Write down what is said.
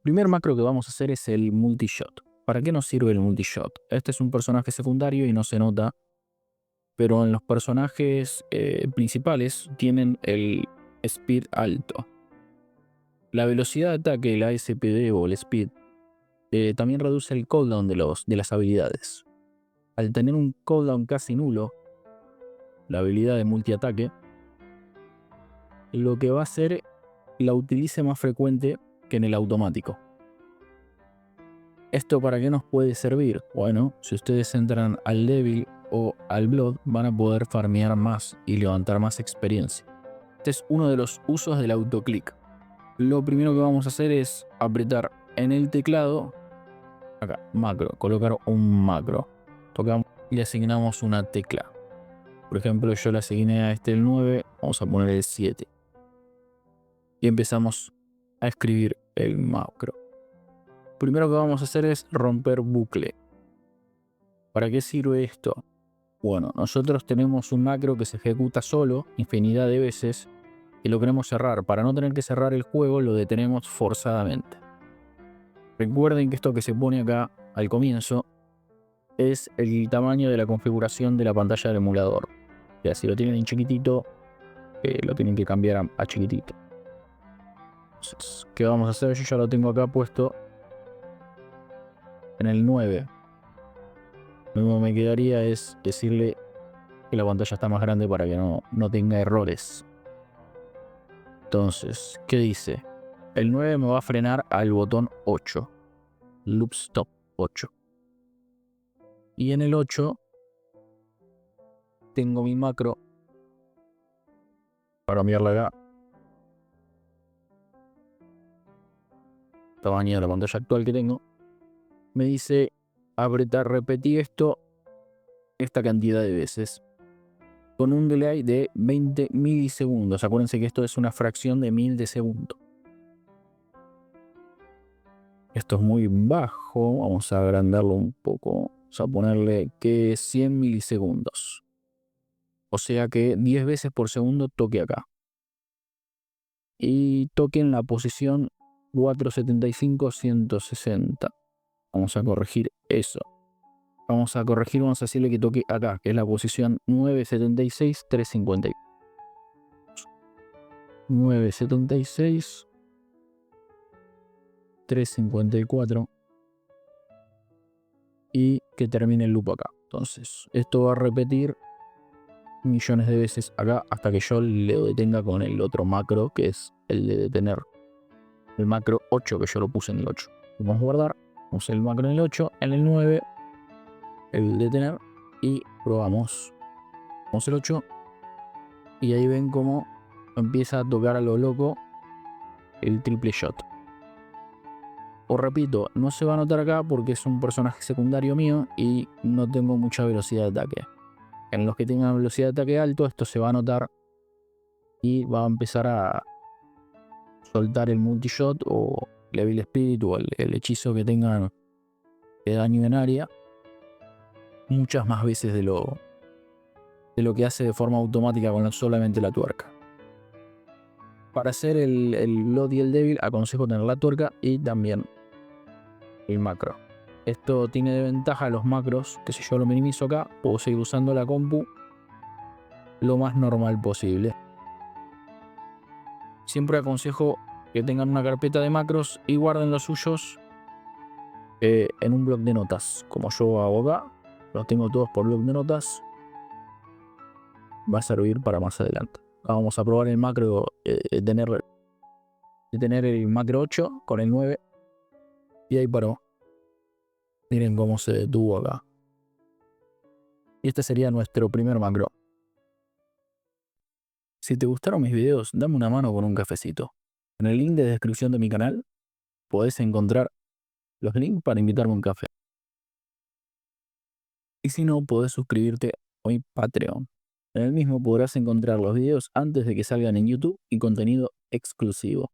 Primer macro que vamos a hacer es el multishot. ¿Para qué nos sirve el multishot? Este es un personaje secundario y no se nota, pero en los personajes principales tienen el speed alto. La velocidad de ataque, la SPD o el speed, también reduce el cooldown de las habilidades. Al tener un cooldown casi nulo, la habilidad de multiataque, lo que va a hacer la utilice más frecuente que en el automático. ¿Esto para qué nos puede servir? Bueno, si ustedes entran al Devil o al Blood, van a poder farmear más y levantar más experiencia. Este es uno de los usos del autoclick. Lo primero que vamos a hacer es apretar en el teclado, acá, macro, colocar un macro. Tocamos y le asignamos una tecla. Por ejemplo, yo le asigné a este el 9, vamos a poner el 7. Y empezamos a escribir el macro. Primero que vamos a hacer es romper bucle. ¿Para qué sirve esto? Bueno, nosotros tenemos un macro que se ejecuta solo infinidad de veces y lo queremos cerrar. Para no tener que cerrar el juego, lo detenemos forzadamente. Recuerden que esto que se pone acá al comienzo es el tamaño de la configuración de la pantalla del emulador. O sea, si lo tienen en chiquitito, lo tienen que cambiar a chiquitito. Entonces, ¿qué vamos a hacer? Yo ya lo tengo acá puesto en el 9. Lo único que me quedaría es decirle que la pantalla está más grande para que no tenga errores. Entonces, ¿qué dice? El 9 me va a frenar al botón 8. Loop Stop 8. Y en el 8 tengo mi macro para cambiarle acá. Tamaño de la pantalla actual que tengo. Me dice apretar, repetir esta cantidad de veces. Con un delay de 20 milisegundos. Acuérdense que esto es una fracción de 1000 de segundo. Esto es muy bajo. Vamos a agrandarlo un poco. Vamos a ponerle que 100 milisegundos. O sea que 10 veces por segundo toque acá. Y toque en la posición 475-160. Vamos a corregir eso. Vamos a decirle que toque acá, que es la posición 976-350. 976-354. Y que termine el loop acá. Entonces, esto va a repetir millones de veces acá hasta que yo le detenga con el otro macro, que es el de detener. El macro 8, que yo lo puse en el 8. Vamos a guardar. Puse el macro en el 8, en el 9, el detener. Y probamos. Vamos el 8. Y ahí ven cómo empieza a tocar a lo loco el triple shot. Os repito, no se va a notar acá porque es un personaje secundario mío y no tengo mucha velocidad de ataque. En los que tengan velocidad de ataque alto, esto se va a notar y va a empezar a soltar el multishot o el Evil Spirit o el hechizo que tengan de daño en área muchas más veces de lo que hace de forma automática con solamente la tuerca. Para hacer el Blood y el Devil aconsejo tener la tuerca y también el macro. Esto tiene de ventaja los macros, que si yo lo minimizo acá, puedo seguir usando la compu lo más normal posible. Siempre aconsejo que tengan una carpeta de macros y guarden los suyos en un bloc de notas, como yo hago acá. Los tengo todos por bloc de notas. Va a servir para más adelante. Vamos a probar el macro, tener el macro 8 con el 9. Y ahí paró. Miren cómo se detuvo acá. Y este sería nuestro primer macro. Si te gustaron mis videos, dame una mano con un cafecito. En el link de descripción de mi canal podés encontrar los links para invitarme a un café. Y si no, podés suscribirte a mi Patreon. En el mismo podrás encontrar los videos antes de que salgan en YouTube y contenido exclusivo.